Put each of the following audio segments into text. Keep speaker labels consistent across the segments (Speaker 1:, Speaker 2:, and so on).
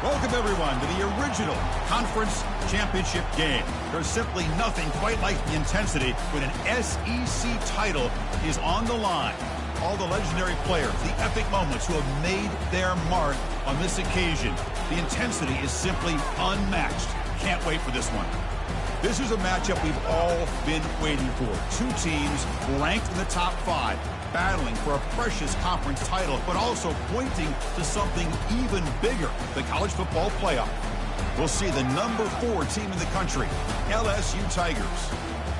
Speaker 1: Welcome, everyone, to the original conference championship game. There's simply nothing quite like the intensity when an SEC title is on the line. All the legendary players, the epic moments who have made their mark on this occasion. The intensity is simply unmatched. Can't wait for this one. This is a matchup we've all been waiting for. Two teams ranked in the top 5, battling for a precious conference title, but also pointing to something even bigger, the college football playoff. We'll see the number 4 team in the country, LSU Tigers,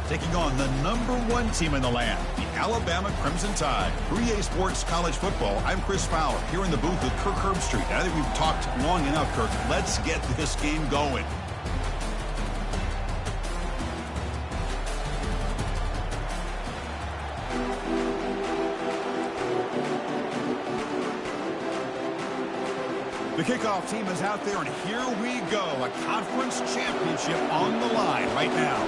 Speaker 1: taking on the number 1 team in the land, the Alabama Crimson Tide. For EA Sports College Football, I'm Chris Fowler, here in the booth with Kirk Herbstreit. I think we've talked long enough, Kirk. Let's get this game going. The kickoff team is out there, and here we go. A conference championship on the line right now.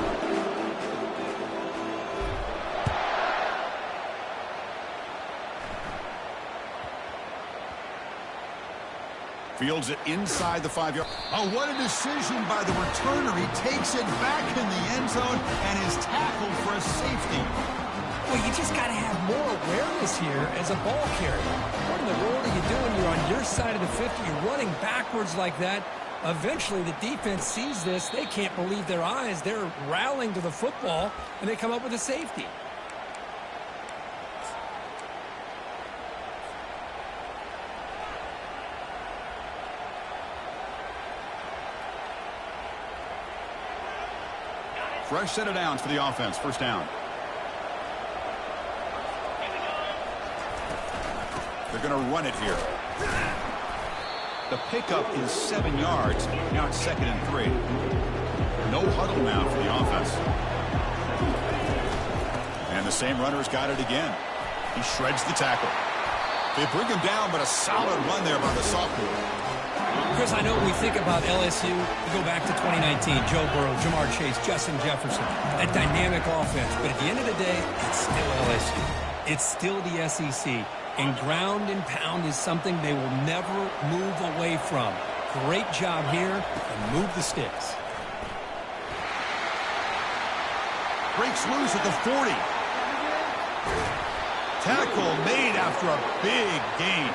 Speaker 1: Fields it inside the 5-yard. Oh, what a decision by the returner. He takes it back in the end zone and is tackled for a safety.
Speaker 2: Well, you just got to have more awareness here as a ball carrier. What in the world are you doing? You're on your side of the 50. You're running backwards like that. Eventually, the defense sees this. They can't believe their eyes. They're rallying to the football, and they come up with a safety.
Speaker 1: Fresh set of downs for the offense. First down. They're going to run it here. The pickup is 7 yards. Now it's 2nd and 3. No huddle now for the offense. And the same runner's got it again. He shreds the tackle. They bring him down, but a solid run there by the sophomore.
Speaker 2: Chris, I know when we think about LSU, we go back to 2019, Joe Burrow, Jamar Chase, Justin Jefferson, a dynamic offense. But at the end of the day, it's still LSU. It's still the SEC. And ground and pound is something they will never move away from. Great job here, and move the sticks.
Speaker 1: Breaks loose at the 40. Tackle made after a big gain.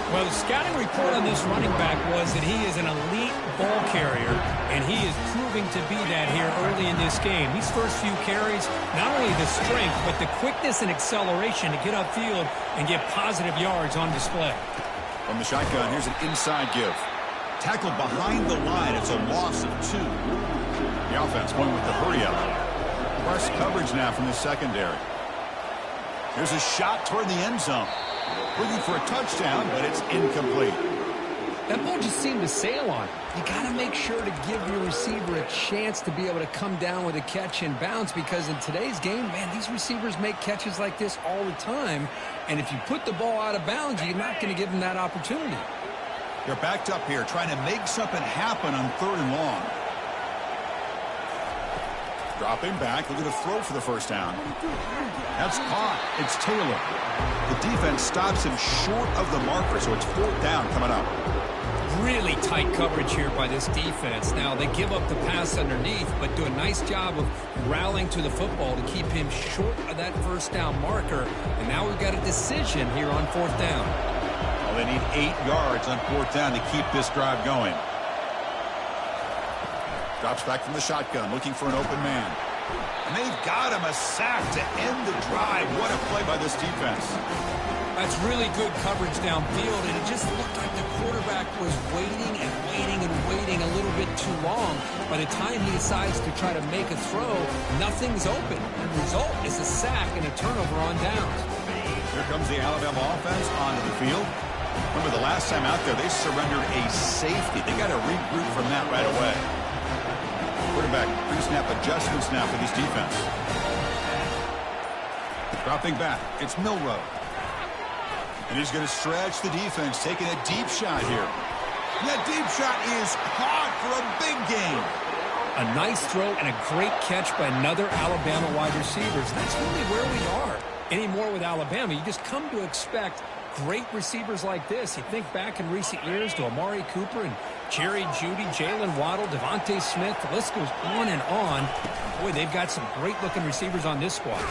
Speaker 2: Well, the scouting report on this running back was that he is an elite ball carrier, and he is proving to be that here early in this game. These first few carries, not only the strength, but the quickness and acceleration to get upfield and get positive yards on display.
Speaker 1: From the shotgun, here's an inside give. Tackled behind the line. It's a loss of 2. The offense going with the hurry-up. Press coverage now from the secondary. Here's a shot toward the end zone. Looking for a touchdown, but it's incomplete.
Speaker 2: That ball just seemed to sail on him. You got to make sure to give your receiver a chance to be able to come down with a catch and bounce, because in today's game, man, these receivers make catches like this all the time. And if you put the ball out of bounds, you're not going to give them that opportunity.
Speaker 1: They're backed up here, trying to make something happen on 3rd and long. Dropping back, looking to throw for the first down. That's caught. It's Taylor. The defense stops him short of the marker, so it's 4th down coming up.
Speaker 2: Really tight coverage here by this defense. Now, they give up the pass underneath, but do a nice job of rallying to the football to keep him short of that first down marker. And now we've got a decision here on 4th down.
Speaker 1: Well, they need 8 yards on 4th down to keep this drive going. Drops back from the shotgun, looking for an open man. And they've got him a sack to end the drive. What a play by this defense.
Speaker 2: That's really good coverage downfield, and it just looked like the quarterback was waiting and waiting and waiting a little bit too long. By the time he decides to try to make a throw, nothing's open. The result is a sack and a turnover on downs.
Speaker 1: Here comes the Alabama offense onto the field. Remember, the last time out there, they surrendered a safety. They got to regroup from that right away. Quarterback pre-snap adjustments now for this defense. Dropping back, it's Milroe. And he's going to stretch the defense, taking a deep shot here. And that deep shot is caught for a big gain.
Speaker 2: A nice throw and a great catch by another Alabama wide receiver. That's really where we are anymore with Alabama. You just come to expect great receivers like this. You think back in recent years to Amari Cooper and Jerry Jeudy, Jalen Waddle, Devontae Smith, the list goes on and on. Boy, they've got some great-looking receivers on this squad.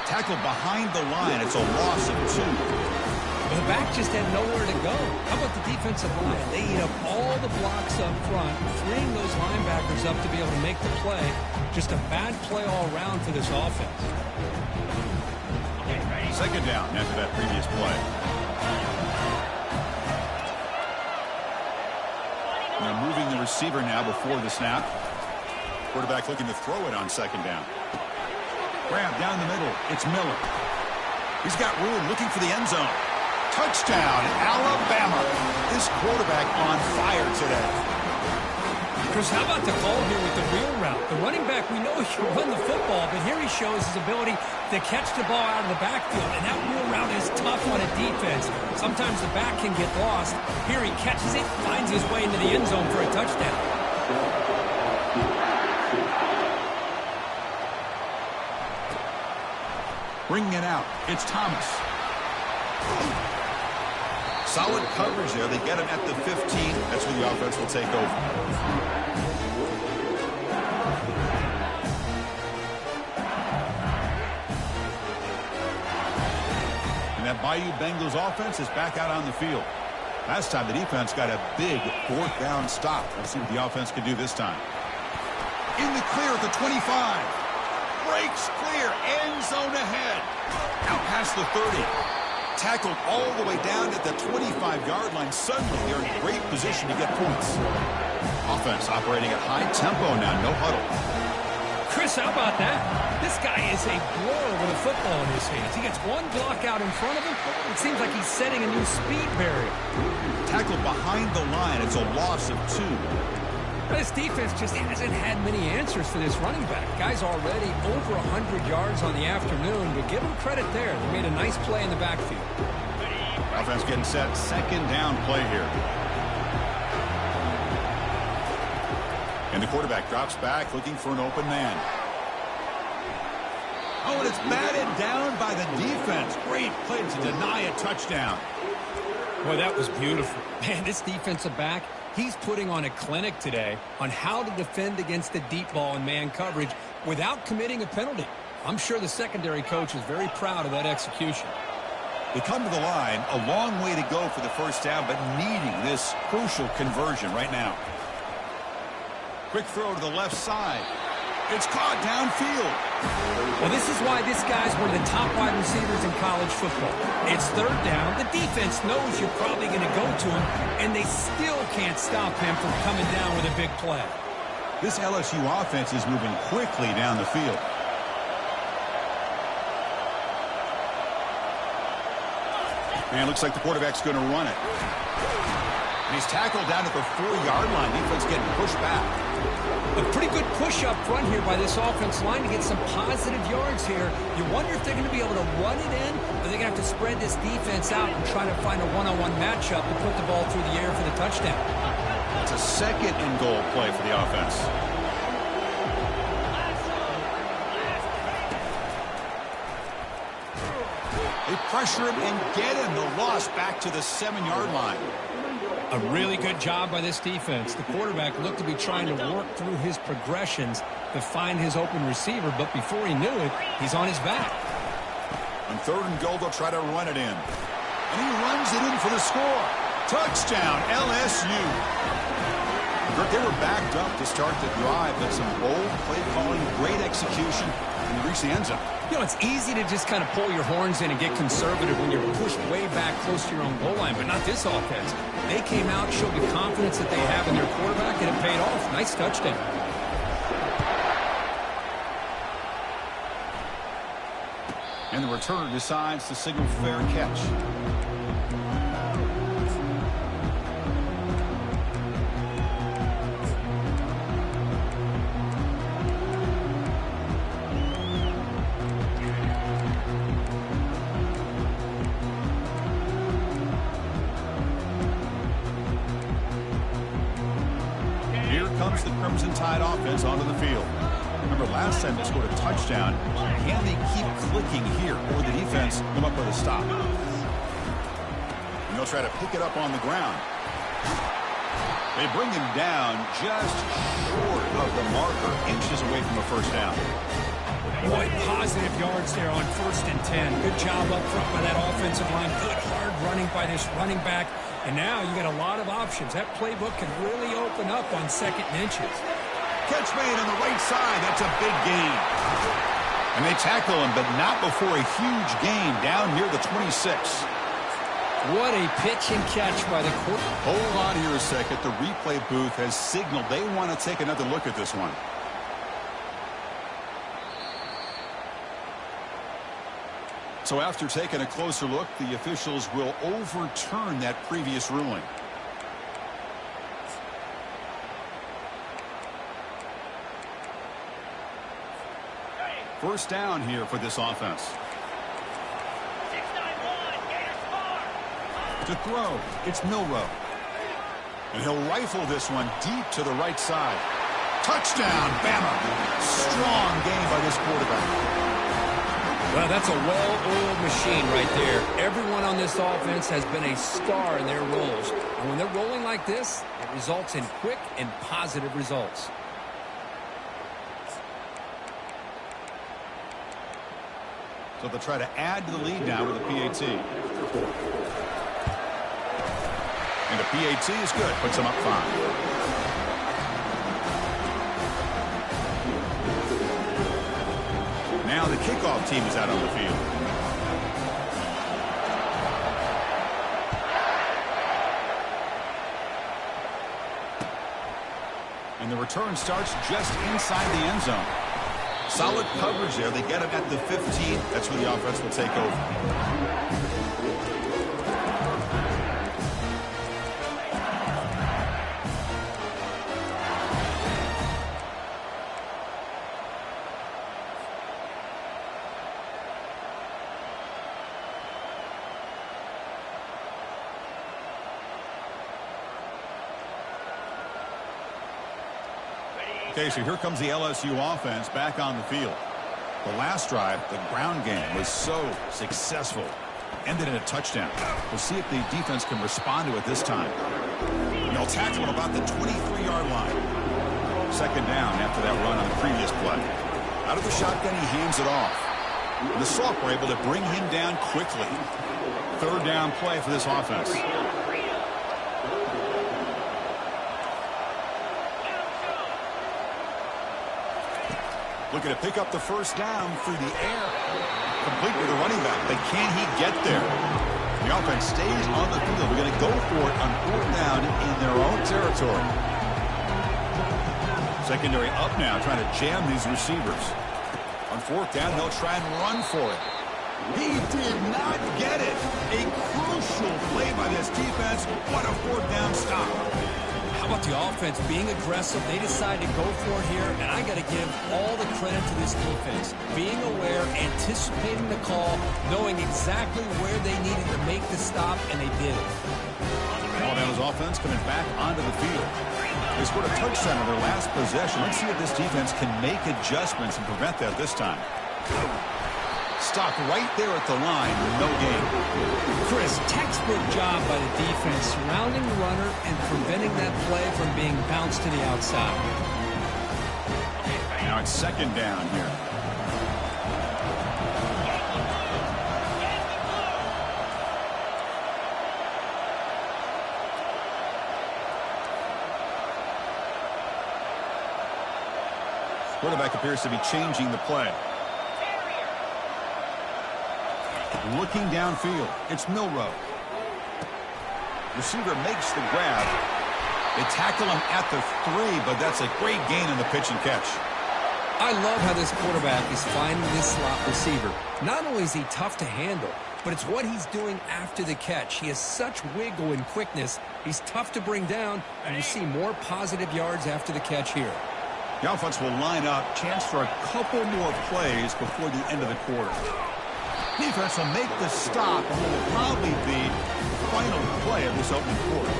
Speaker 1: Tackled behind the line. It's a loss of 2.
Speaker 2: Well, the back just had nowhere to go. How about the defensive line? They eat up all the blocks up front, freeing those linebackers up to be able to make the play. Just a bad play all around for this offense.
Speaker 1: Second down after that previous play. They're moving the receiver now before the snap. Quarterback looking to throw it on second down. Grab down the middle. It's Miller. He's got room looking for the end zone. Touchdown, Alabama. This quarterback on fire today.
Speaker 2: Chris, how about the call here with the wheel route? The running back, we know he can run the football, but here he shows his ability to catch the ball out of the backfield, and that wheel route is tough on a defense. Sometimes the back can get lost. Here he catches it, finds his way into the end zone for a touchdown.
Speaker 1: Bringing it out, it's Thomas. Solid coverage there. They get him at the 15. That's where the offense will take over. And that Bayou Bengals offense is back out on the field. Last time the defense got a big fourth down stop. Let's see what the offense can do this time. In the clear at the 25. Breaks clear. End zone ahead. Out past the 30. Tackled all the way down at the 25-yard line. Suddenly, they're in great position to get points. Offense operating at high tempo now. No huddle.
Speaker 2: Chris, how about that? This guy is a blower with a football in his hands. He gets one block out in front of him. It seems like he's setting a new speed barrier.
Speaker 1: Tackled behind the line. It's a loss of 2.
Speaker 2: This defense just hasn't had many answers for this running back. Guy's already over 100 yards on the afternoon, but give him credit there. They made a nice play in the backfield.
Speaker 1: Offense getting set. Second down play here. And the quarterback drops back looking for an open man. Oh, and it's batted down by the defense. Great play to deny a touchdown.
Speaker 2: Boy, that was beautiful. Man, this defensive back, he's putting on a clinic today on how to defend against the deep ball and man coverage without committing a penalty. I'm sure the secondary coach is very proud of that execution.
Speaker 1: They come to the line, a long way to go for the first down, but needing this crucial conversion right now. Quick throw to the left side. It's caught downfield.
Speaker 2: Well, this is why this guy's one of the top wide receivers in college football. It's third down. The defense knows you're probably going to go to him, and they still can't stop him from coming down with a big play.
Speaker 1: This LSU offense is moving quickly down the field. And it looks like the quarterback's going to run it. And he's tackled down at the 4-yard line. Defense getting pushed back.
Speaker 2: A pretty good push up front here by this offense line to get some positive yards here. You wonder if they're going to be able to run it in, or they're going to have to spread this defense out and try to find a one-on-one matchup to put the ball through the air for the touchdown.
Speaker 1: It's a second and goal play for the offense. They pressure him and get him. The loss back to the 7-yard line.
Speaker 2: A really good job by this defense. The quarterback looked to be trying to work through his progressions to find his open receiver, but before he knew it, he's on his back.
Speaker 1: On third and goal, they'll try to run it in. And he runs it in for the score. Touchdown, LSU. They were backed up to start the drive, but some bold play calling, great execution, and they reach the end zone.
Speaker 2: You know, it's easy to just kind of pull your horns in and get conservative when you're pushed way back close to your own goal line, but not this offense. They came out, showed the confidence that they have in their quarterback, and it paid off. Nice touchdown.
Speaker 1: And the returner decides to signal fair catch. Comes the Crimson Tide offense onto the field. Remember last time they scored a touchdown. Can they keep clicking here, or the defense come up with a stop? And they'll try to pick it up on the ground. They bring him down just short of the marker, inches away from a first down.
Speaker 2: Boy, positive yards there on 1st and 10. Good job up front by that offensive line. Good hard running by this running back. And now you got a lot of options. That playbook can really open up on 2nd and inches.
Speaker 1: Catch made on the right side. That's a big gain. And they tackle him, but not before a huge gain down near the 26.
Speaker 2: What a pitch and catch by the quarterback.
Speaker 1: Hold on here a second. The replay booth has signaled they want to take another look at this one. So after taking a closer look, the officials will overturn that previous ruling. First down here for this offense. To throw, it's Milroe. And he'll rifle this one deep to the right side. Touchdown, Bama. Strong game by this quarterback.
Speaker 2: Well, that's a well-oiled machine right there. Everyone on this offense has been a star in their roles. And when they're rolling like this, it results in quick and positive results.
Speaker 1: So they'll try to add to the lead now with a PAT. And the PAT is good. Puts them up 5. Now the kickoff team is out on the field. And the return starts just inside the end zone. Solid coverage there. They get it at the 15. That's where the offense will take over. Okay, so here comes the LSU offense back on the field. The last drive, the ground game, was so successful. Ended in a touchdown. We'll see if the defense can respond to it this time. And they'll tackle him about the 23-yard line. 2nd down after that run on the previous play. Out of the shotgun, he hands it off. And the Salk were able to bring him down quickly. 3rd down play for this offense. Looking to pick up the first down through the air. Complete with the running back, but can he get there? The offense stays on the field. We're going to go for it on 4th down in their own territory. Secondary up now, trying to jam these receivers. On 4th down, they'll try and run for it. He did not get it. A crucial play by this defense. What a 4th down stop.
Speaker 2: How about the offense being aggressive? They decide to go for it here, and I got to give all the credit to this defense. Being aware, anticipating the call, knowing exactly where they needed to make the stop, and they did it.
Speaker 1: Alabama's offense coming back onto the field. They scored a touchdown on their last possession. Let's see if this defense can make adjustments and prevent that this time. Stopped right there at the line with no gain.
Speaker 2: Chris, textbook job by the defense surrounding the runner and preventing that play from being bounced to the outside.
Speaker 1: Now it's 2nd down here. Quarterback appears to be changing the play. Looking downfield, it's Milroe. Receiver makes the grab. They tackle him at the 3, but that's a great gain in the pitch and catch.
Speaker 2: I love how this quarterback is finding this slot receiver. Not only is he tough to handle, but it's what he's doing after the catch. He has such wiggle and quickness. He's tough to bring down, and you see more positive yards after the catch here.
Speaker 1: The offense will line up. Chance for a couple more plays before the end of the quarter. Defense will make the stop, and will probably be the final play of this opening quarter.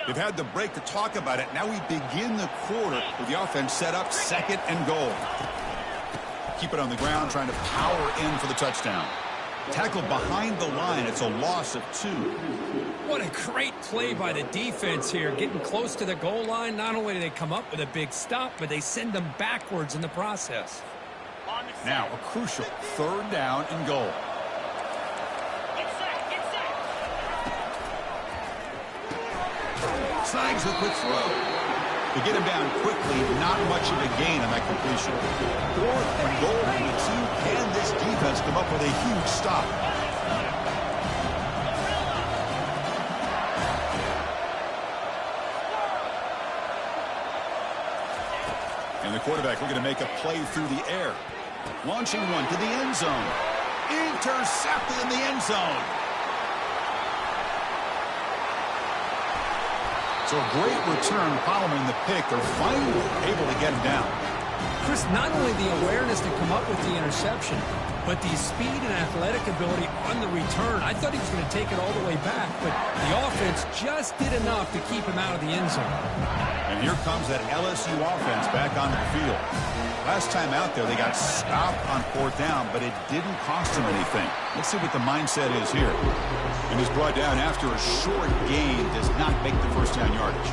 Speaker 1: They've had the break to talk about it. Now we begin the quarter with the offense set up, 2nd and goal. Keep it on the ground, trying to power in for the touchdown. Tackled behind the line. It's a loss of 2.
Speaker 2: What a great play by the defense here. Getting close to the goal line, not only do they come up with a big stop, but they send them backwards in the process.
Speaker 1: Now a crucial 3rd down and goal. Snags the quick throw. To get him down quickly, not much of a gain on that completion. 4th and goal from the 2. Can this defense come up with a huge stop? And the quarterback looking to make a play through the air. Launching one to the end zone. Intercepted in the end zone. So a great return following the pick. They're finally able to get him down.
Speaker 2: Chris, not only the awareness to come up with the interception, but the speed and athletic ability on the return. I thought he was going to take it all the way back, but the offense just did enough to keep him out of the end zone.
Speaker 1: And here comes that LSU offense back onto the field. Last time out there, they got stopped on 4th down, but it didn't cost them anything. Let's see what the mindset is here. And is brought down after a short gain, does not make the 1st down yardage.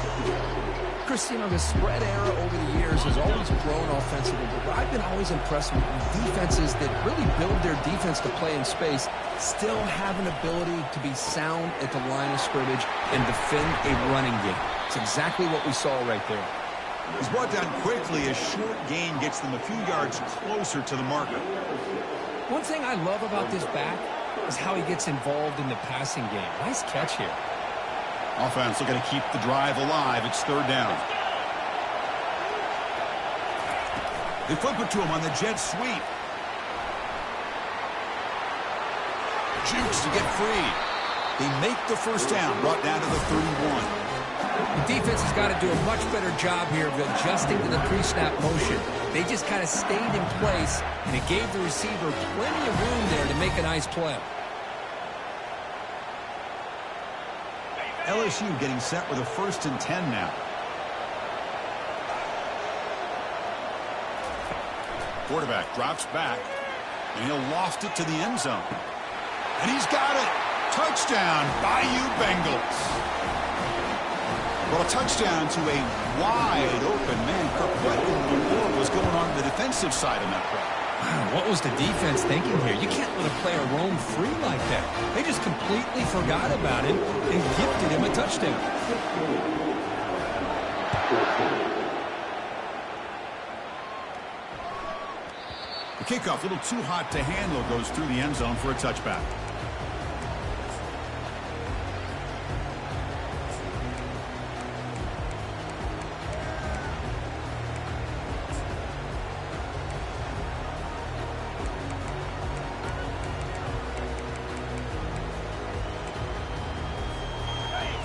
Speaker 2: Chris, you know, the spread era over the years has always grown offensively, but I've been always impressed with defenses that really build their defense to play in space, still have an ability to be sound at the line of scrimmage and defend a running game. It's exactly what we saw right there.
Speaker 1: He's brought down quickly. A short gain gets them a few yards closer to the marker.
Speaker 2: One thing I love about this back is how he gets involved in the passing game. Nice catch here.
Speaker 1: Offense looking to keep the drive alive. It's 3rd down. They flip it to him on the jet sweep. Jukes to get free. They make the 1st down, brought down to the 31.
Speaker 2: The defense has got to do a much better job here of adjusting to the pre-snap motion. They just kind of stayed in place, and it gave the receiver plenty of room there to make a nice play.
Speaker 1: LSU getting set with a 1st and 10 now. Quarterback drops back, and he'll loft it to the end zone. And he's got it. Touchdown, Bayou Bengals. Well, a touchdown to a wide-open man. What in the world was going on the defensive side of that play?
Speaker 2: Wow, what was the defense thinking here? You can't let a player roam free like that. They just completely forgot about him and gifted him a touchdown.
Speaker 1: The kickoff, a little too hot to handle, goes through the end zone for a touchback.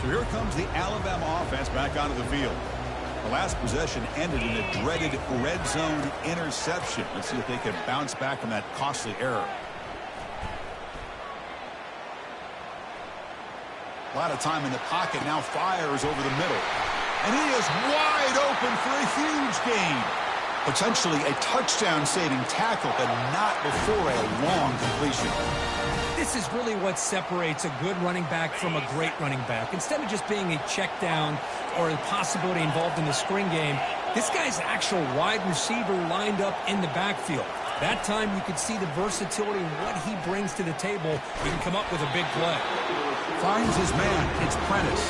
Speaker 1: So here comes the Alabama offense back onto the field. The last possession ended in a dreaded red zone interception. Let's see if they can bounce back from that costly error. A lot of time in the pocket, now fires over the middle. And he is wide open for a huge gain. Potentially a touchdown-saving tackle, but not before a long completion.
Speaker 2: This is really what separates a good running back from a great running back. Instead of just being a check down or a possibility involved in the screen game, this guy's actual wide receiver lined up in the backfield. That time you could see the versatility and what he brings to the table. He can come up with a big play.
Speaker 1: Finds his man. It's Prentice.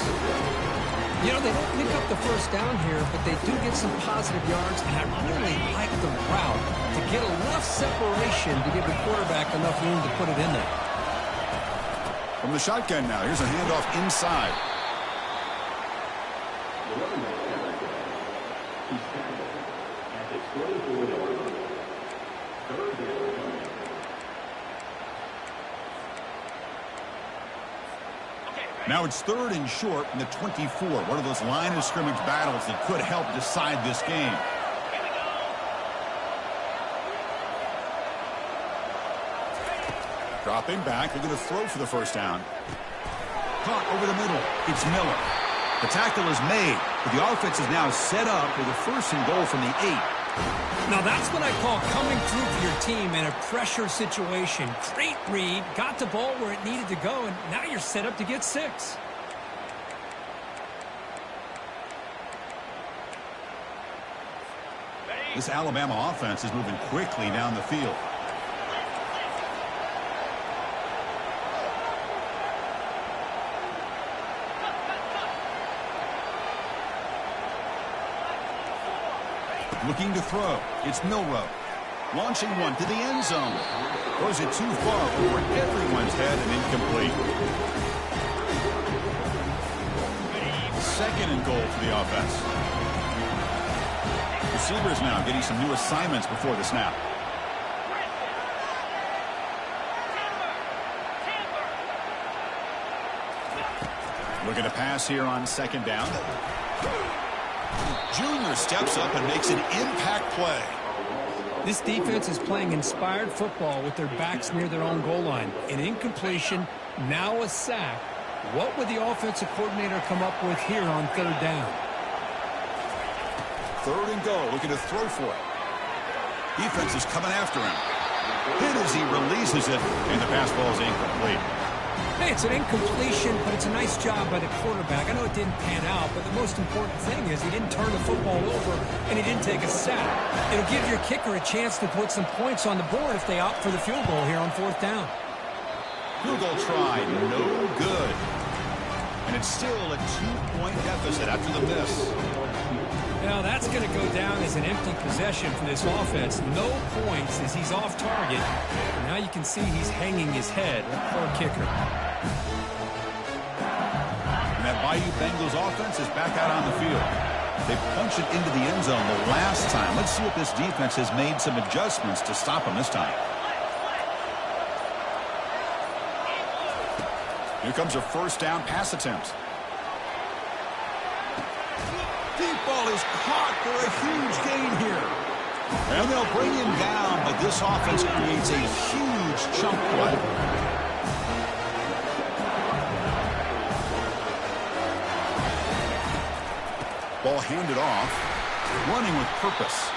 Speaker 2: You know, they don't pick up the 1st down here, but they do get some positive yards, and I really like the route to get enough separation to give the quarterback enough room to put it in there.
Speaker 1: From the shotgun now, here's a handoff inside. Now it's 3rd and short from the 24. One of those line of scrimmage battles that could help decide this game. Dropping back, they're going to throw for the 1st down. Caught over the middle. It's Miller. The tackle is made, but the offense is now set up with a 1st and goal from the 8.
Speaker 2: Now that's what I call coming through for your team in a pressure situation. Great read, got the ball where it needed to go, and now you're set up to get 6.
Speaker 1: This Alabama offense is moving quickly down the field. Looking to throw. It's Milroe. Launching one to the end zone. Throws it too far over everyone's head and incomplete. 2nd and goal for the offense. Receivers now getting some new assignments before the snap. Looking to pass here on 2nd down. Junior steps up and makes an impact play.
Speaker 2: This defense is playing inspired football with their backs near their own goal line. An incompletion, now a sack. What would the offensive coordinator come up with here on 3rd down?
Speaker 1: 3rd and goal, looking to throw for it. Defense is coming after him. Hit as he releases it, and the pass ball is incomplete.
Speaker 2: Hey, it's an incompletion, but it's a nice job by the quarterback. I know it didn't pan out, but the most important thing is he didn't turn the football over and he didn't take a sack. It'll give your kicker a chance to put some points on the board if they opt for the field goal here on 4th down.
Speaker 1: Field goal try, no good. And it's still a 2-point deficit after the miss.
Speaker 2: Now that's going to go down as an empty possession for this offense. No points as he's off target. And now you can see he's hanging his head. Poor kicker.
Speaker 1: And that Bayou Bengals offense is back out on the field. They punched it into the end zone the last time. Let's see if this defense has made some adjustments to stop them this time. Here comes a 1st down pass attempt. Deep ball is caught for a huge gain here. And they'll bring him down, but this offense creates a huge chunk play. Ball handed off, running with purpose.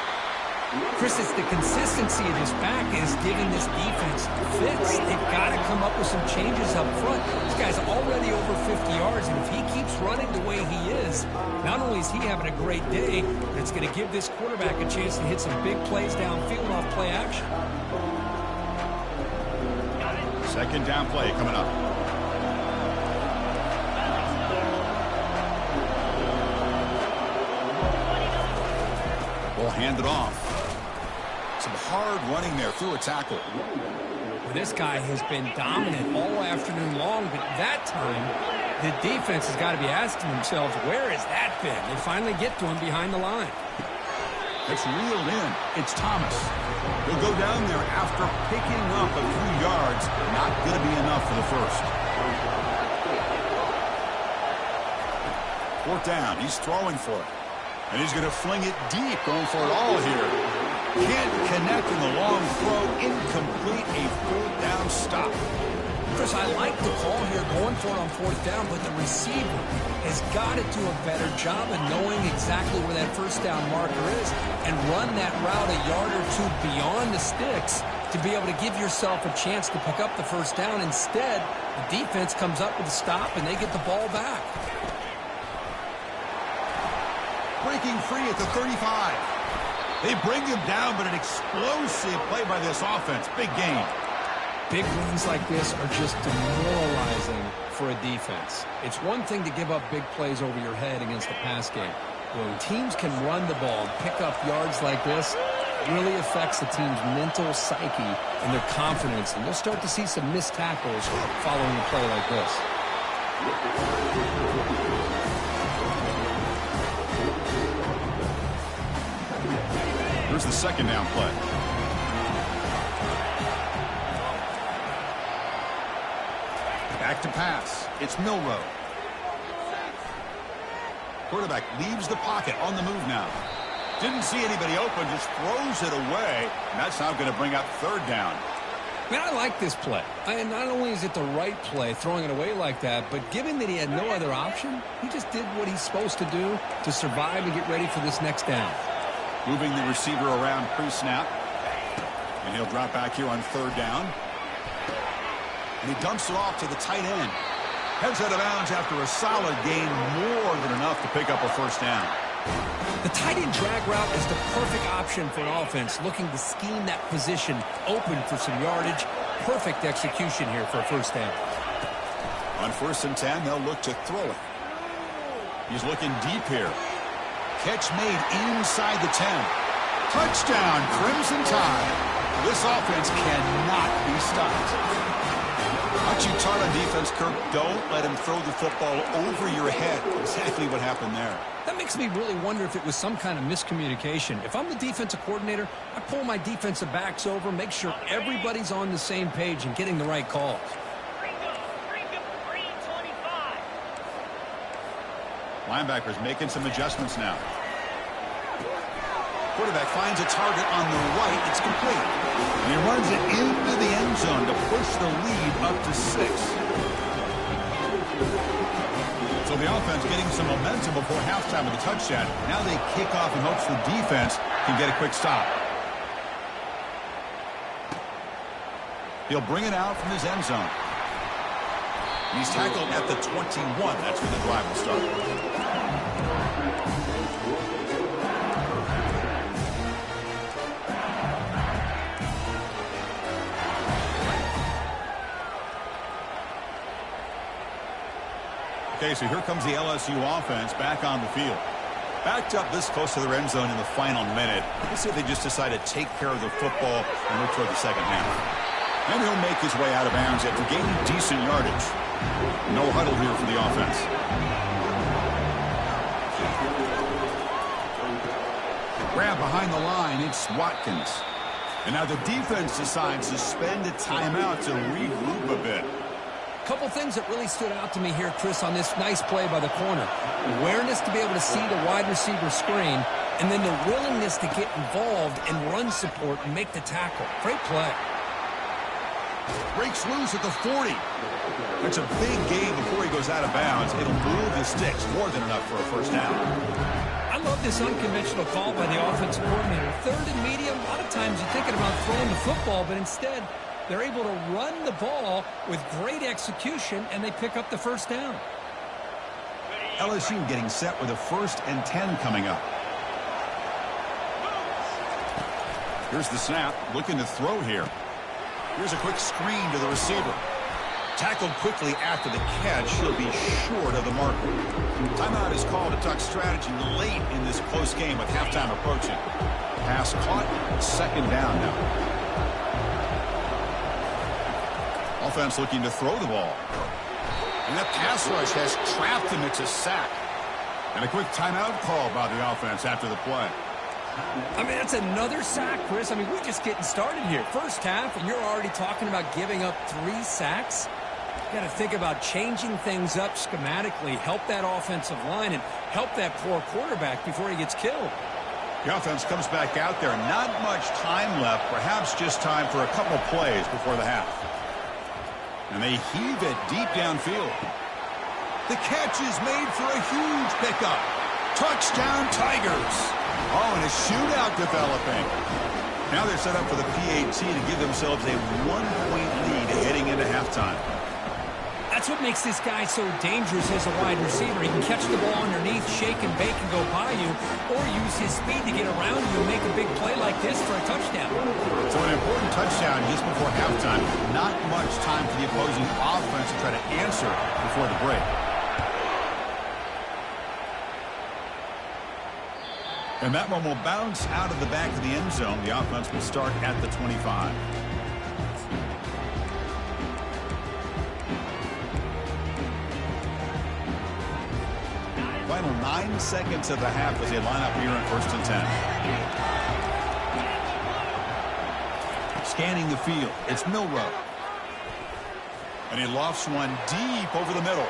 Speaker 2: Chris, it's the consistency of his back is giving this defense fits. They've got to come up with some changes up front. This guy's already over 50 yards, and if he keeps running the way he is, not only is he having a great day, but it's going to give this quarterback a chance to hit some big plays downfield off play action.
Speaker 1: 2nd down play coming up. Ball handed off. Some hard running there through a tackle.
Speaker 2: Well, this guy has been dominant all afternoon long, but that time, the defense has got to be asking themselves, where has that been? They finally get to him behind the line.
Speaker 1: It's reeled in. It's Thomas. He'll go down there after picking up a few yards. Not going to be enough for the 1st. 4th down. He's throwing for it. And he's going to fling it deep, going for it all here. Can't connect in the long throw. Incomplete. A 4th down stop.
Speaker 2: Chris, I like the call here going for it on 4th down, but the receiver has got to do a better job of knowing exactly where that 1st down marker is and run that route a yard or two beyond the sticks to be able to give yourself a chance to pick up the 1st down. Instead, the defense comes up with a stop and they get the ball back.
Speaker 1: Breaking free at the 35. They bring him down, but an explosive play by this offense. Big gain.
Speaker 2: Big runs like this are just demoralizing for a defense. It's one thing to give up big plays over your head against the pass game. When teams can run the ball and pick up yards like this, it really affects the team's mental psyche and their confidence. And you'll start to see some missed tackles following a play like this.
Speaker 1: Here's the 2nd down play. Back to pass. It's Milroe. Quarterback leaves the pocket on the move now. Didn't see anybody open, just throws it away. And that's now going to bring up 3rd down.
Speaker 2: Man, I like this play. And not only is it the right play, throwing it away like that, but given that he had no other option, he just did what he's supposed to do to survive and get ready for this next down.
Speaker 1: Moving the receiver around pre-snap. And he'll drop back here on third down. And he dumps it off to the tight end. Heads out of bounds after a solid gain, more than enough to pick up a first down.
Speaker 2: The tight end drag route is the perfect option for an offense looking to scheme that position open for some yardage. Perfect execution here for a first down.
Speaker 1: On 1st and 10, they'll look to throw it. He's looking deep here. Catch made inside the 10. Touchdown, Crimson Tide. This offense cannot be stopped. Aren't you tired on defense, Kirk? Don't let him throw the football over your head. Exactly what happened there.
Speaker 2: That makes me really wonder if it was some kind of miscommunication. If I'm the defensive coordinator, I pull my defensive backs over, make sure everybody's on the same page and getting the right calls.
Speaker 1: Linebackers making some adjustments now. Quarterback finds a target on the right. It's complete. And he runs it into the end zone to push the lead up to 6. So the offense getting some momentum before halftime with a touchdown. Now they kick off in hopes the defense can get a quick stop. He'll bring it out from his end zone. He's tackled at the 21. That's where the drive will start. Okay, so here comes the LSU offense back on the field. Backed up this close to their end zone in the final minute. Let's see if they just decide to take care of the football and look toward the second half. And he'll make his way out of bounds after gaining decent yardage. No huddle here for the offense. Grab behind the line, it's Watkins. And now the defense decides to spend a timeout to regroup a bit.
Speaker 2: Couple things that really stood out to me here, Chris, on this nice play by the corner. Awareness to be able to see the wide receiver screen, and then the willingness to get involved in run support and make the tackle. Great play.
Speaker 1: Breaks loose at the 40. That's a big gain before he goes out of bounds. It'll move the sticks, more than enough for a first down.
Speaker 2: I love this unconventional call by the offensive coordinator. Third and medium, a lot of times you're thinking about throwing the football, but instead they're able to run the ball with great execution, and they pick up the first down.
Speaker 1: LSU getting set with a 1st and 10 coming up. Here's the snap, looking to throw here. Here's a quick screen to the receiver. Tackled quickly after the catch. He'll be short of the marker. Timeout is called to talk strategy late in this close game with halftime approaching. Pass caught, 2nd down now. Offense looking to throw the ball. And that pass rush has trapped him. It's a sack. And a quick timeout call by the offense after the play.
Speaker 2: I mean, that's another sack, Chris. I mean, we're just getting started here. First half, and you're already talking about giving up 3 sacks. You got to think about changing things up schematically, help that offensive line, and help that poor quarterback before he gets killed.
Speaker 1: The offense comes back out there. Not much time left. Perhaps just time for a couple plays before the half. And they heave it deep downfield. The catch is made for a huge pickup. Touchdown, Tigers. Oh, and a shootout developing. Now they're set up for the PAT to give themselves a 1-point lead heading into halftime.
Speaker 2: That's what makes this guy so dangerous as a wide receiver. He can catch the ball underneath, shake and bake and go by you, or use his speed to get around you and make a big play like this for a touchdown.
Speaker 1: So an important touchdown just before halftime. Not much time for the opposing offense to try to answer before the break. And that one will bounce out of the back of the end zone. The offense will start at the 25. Final 9 seconds of the half as they line up here in 1st and 10. Scanning the field, it's Milrow. And he lofts one deep over the middle.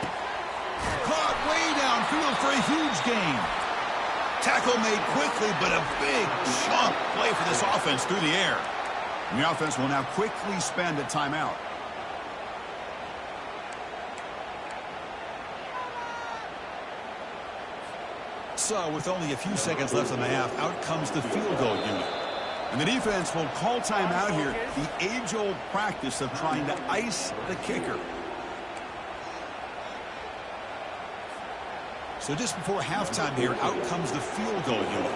Speaker 1: Caught way downfield for a huge gain. Tackle made quickly, but a big chunk play for this offense through the air. And the offense will now quickly spend a timeout. So, with only a few seconds left in the half, out comes the field goal unit. And the defense will call timeout here, the age-old practice of trying to ice the kicker. So just before halftime here, out comes the field goal unit.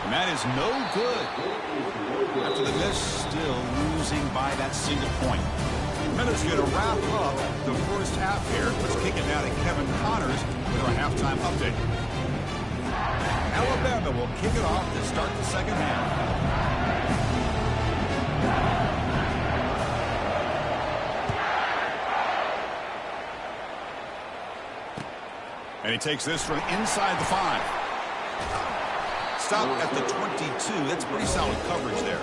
Speaker 1: And that is no good. After the miss, still losing by that single point. Minutes going to wrap up the first half here. Let's kick it now to Kevin Connors with our halftime update. Alabama will kick it off to start the second half. And he takes this from inside the 5. Stop at the 22. That's pretty solid coverage there.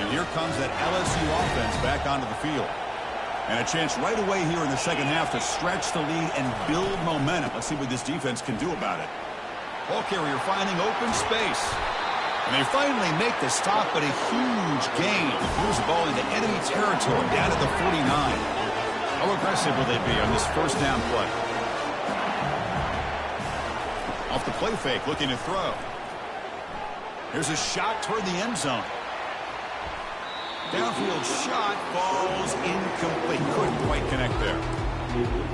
Speaker 1: And here comes that LSU offense back onto the field. And a chance right away here in the second half to stretch the lead and build momentum. Let's see what this defense can do about it. Ball carrier finding open space. And they finally make the stop, but a huge gain. Moves the ball into enemy territory, down at the 49. How aggressive will they be on this first down play? Off the play fake, looking to throw. Here's a shot toward the end zone. Downfield shot falls incomplete. Couldn't quite connect there.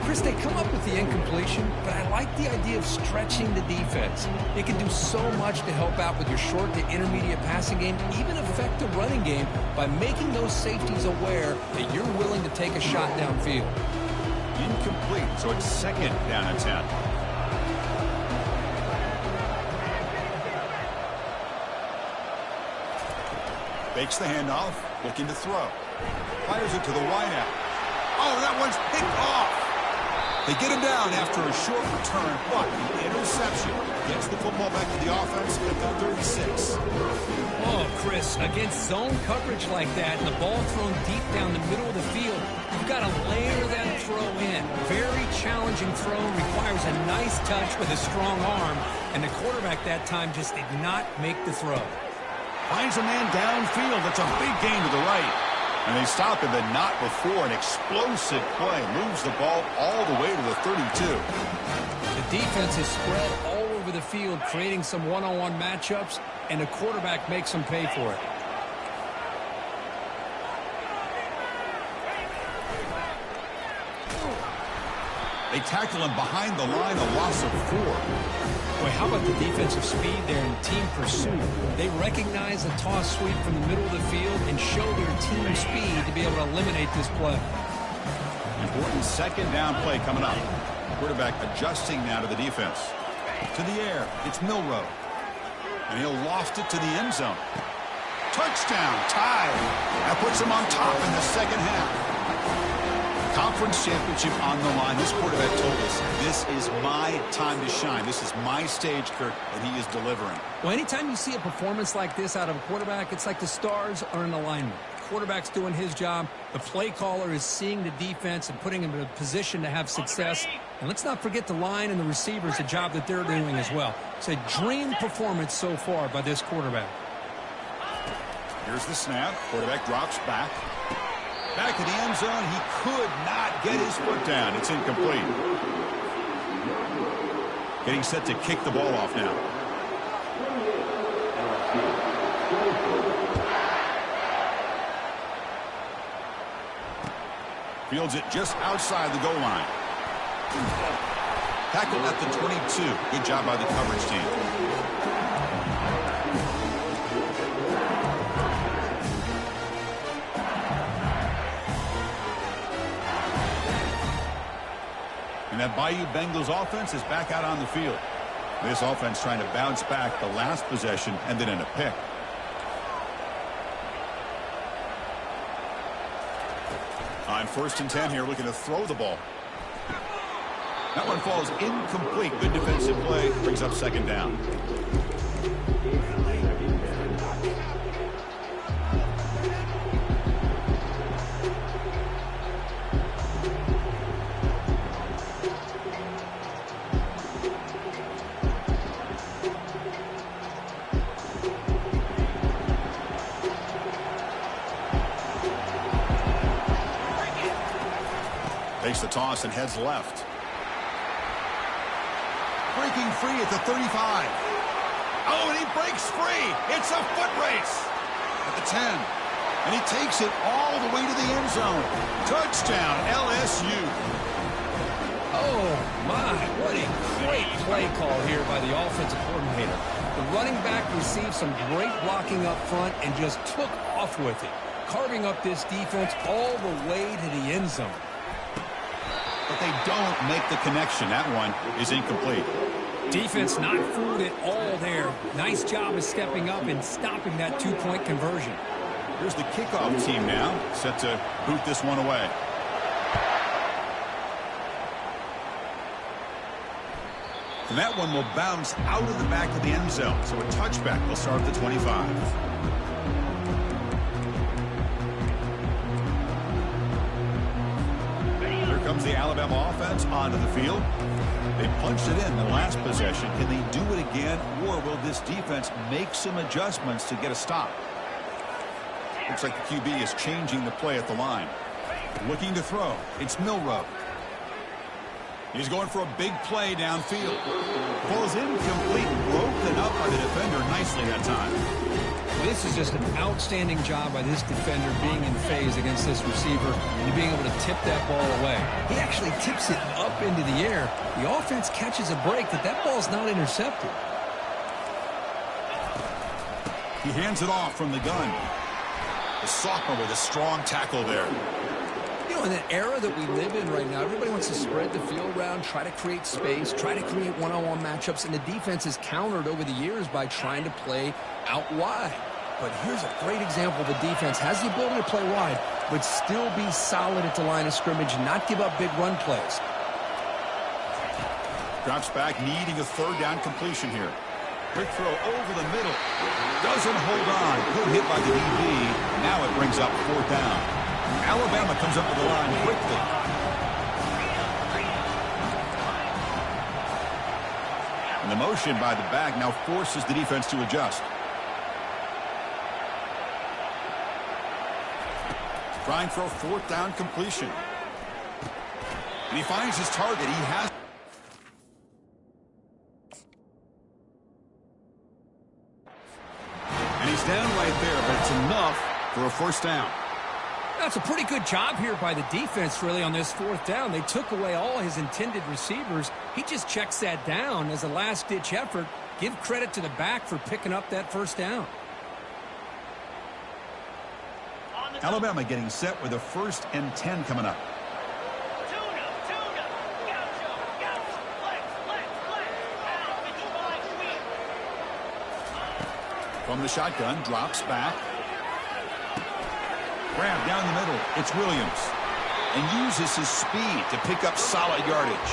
Speaker 2: Chris, they come up with the incompletion, but I like the idea of stretching the defense. It can do so much to help out with your short to intermediate passing game, even affect the running game by making those safeties aware that you're willing to take a shot downfield.
Speaker 1: Incomplete, so it's second down and 10. Fakes the handoff, looking to throw. Fires it to the wideout. Oh, that one's picked off. They get him down after a short return, but the interception gets the football back to the offense at the 36.
Speaker 2: Oh, Chris, against zone coverage like that and the ball thrown deep down the middle of the field, you've got to layer that throw in. Very challenging throw, requires a nice touch with a strong arm, and the quarterback that time just did not make the throw.
Speaker 1: Finds a man downfield. That's a big gain to the right. And they stop him, but not before. An explosive play moves the ball all the way to the 32.
Speaker 2: The defense is spread all over the field, creating some one-on-one matchups, and the quarterback makes them pay for it.
Speaker 1: They tackle him behind the line, a loss of 4.
Speaker 2: Boy, how about the defensive speed there in team pursuit? They recognize a toss sweep from the middle of the field and show their team speed to be able to eliminate this play.
Speaker 1: Important second down play coming up. Quarterback adjusting now to the defense. To the air, it's Milroe. And he'll loft it to the end zone. Touchdown, tied. That puts him on top in the second half. Conference championship on the line. This quarterback told us, this is my time to shine. This is my stage, Kirk, and he is delivering.
Speaker 2: Well, anytime you see a performance like this out of a quarterback, it's like the stars are in alignment. The quarterback's doing his job. The play caller is seeing the defense and putting him in a position to have success. And let's not forget the line and the receivers, the job that they're doing as well. It's a dream performance so far by this quarterback.
Speaker 1: Here's the snap. Quarterback drops back. Back to the end zone. He could not get his foot down. It's incomplete. Getting set to kick the ball off now. Fields it just outside the goal line. Tackled at the 22. Good job by the coverage team. And that Bayou Bengals offense is back out on the field. This offense trying to bounce back the last possession and then in a pick. On 1st and 10 here, looking to throw the ball. That one falls incomplete. Good defensive play. Brings up second down. toss and heads left. Breaking free at the 35. Oh, and he breaks free. It's a foot race at the 10. And he takes it all the way to the end zone. Touchdown, LSU.
Speaker 2: Oh, my. What a great play call here by the offensive coordinator. The running back received some great blocking up front and just took off with it, carving up this defense all the way to the end zone.
Speaker 1: But they don't make the connection. That one is incomplete.
Speaker 2: Defense not fooled at all there. Nice job of stepping up and stopping that two-point conversion.
Speaker 1: Here's the kickoff team now, set to boot this one away. And that one will bounce out of the back of the end zone. So a touchback will start at the 25. Here comes the Alabama offense onto the field. They punched it in the last possession. Can they do it again, or will this defense make some adjustments to get a stop? Looks like the QB is changing the play at the line. Looking to throw. It's Milrow. He's going for a big play downfield. Falls incomplete, broken up by the defender nicely that time.
Speaker 2: This is just an outstanding job by this defender being in phase against this receiver and being able to tip that ball away. He actually tips it up into the air. The offense catches a break, but that ball's not intercepted.
Speaker 1: He hands it off from the gun. The sophomore with a strong tackle there.
Speaker 2: You know, in that era that we live in right now, everybody wants to spread the field around, try to create space, try to create one-on-one matchups, and the defense has countered over the years by trying to play out wide. But here's a great example. The defense has the ability to play wide, but still be solid at the line of scrimmage and not give up big run plays.
Speaker 1: Drops back, needing a third down completion here. Quick throw over the middle. Doesn't hold on. Good hit by the DB. Now it brings up fourth down. Alabama comes up to the line quickly. And the motion by the back now forces the defense to adjust. Trying for a fourth down completion. And he finds his target. He has. And he's down right there, but it's enough for a first down.
Speaker 2: That's a pretty good job here by the defense, really, on this fourth down. They took away all his intended receivers. He just checks that down as a last-ditch effort. Give credit to the back for picking up that first down.
Speaker 1: Alabama getting set with a 1st and 10 coming up. From the shotgun, drops back. Grab down the middle. It's Williams. And uses his speed to pick up solid yardage.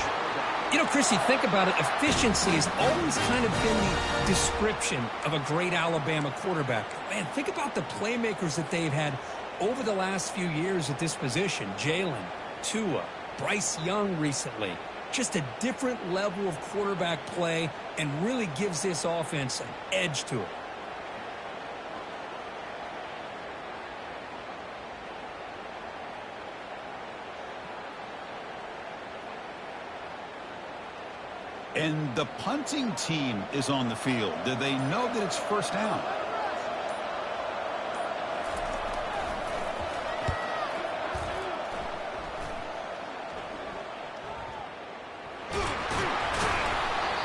Speaker 2: You know, Chrissy, think about it. Efficiency has always kind of been the description of a great Alabama quarterback. Man, think about the playmakers that they've had over the last few years at this position. Jalen, Tua, Bryce Young recently. Just a different level of quarterback play and really gives this offense an edge to it.
Speaker 1: And the punting team is on the field. Do they know that it's first down?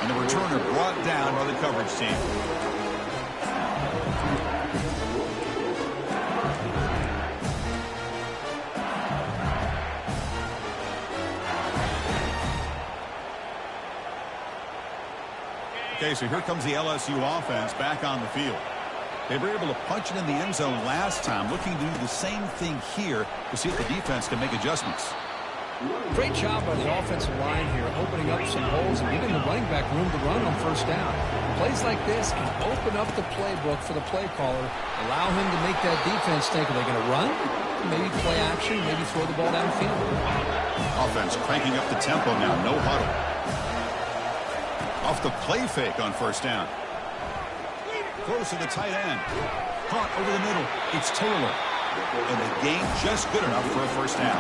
Speaker 1: And the returner brought down by the coverage team. Okay, so here comes the LSU offense back on the field. They were able to punch it in the end zone last time, looking to do the same thing here to see if the defense can make adjustments.
Speaker 2: Great job by the offensive line here, opening up some holes and giving the running back room to run on first down. Plays like this can open up the playbook for the play caller, allow him to make that defense think, are they going to run? Maybe play action, maybe throw the ball downfield.
Speaker 1: Offense cranking up the tempo now, no huddle. Off the play fake on first down. Close to the tight end. Caught over the middle. It's Taylor. And the gain just good enough for a first down.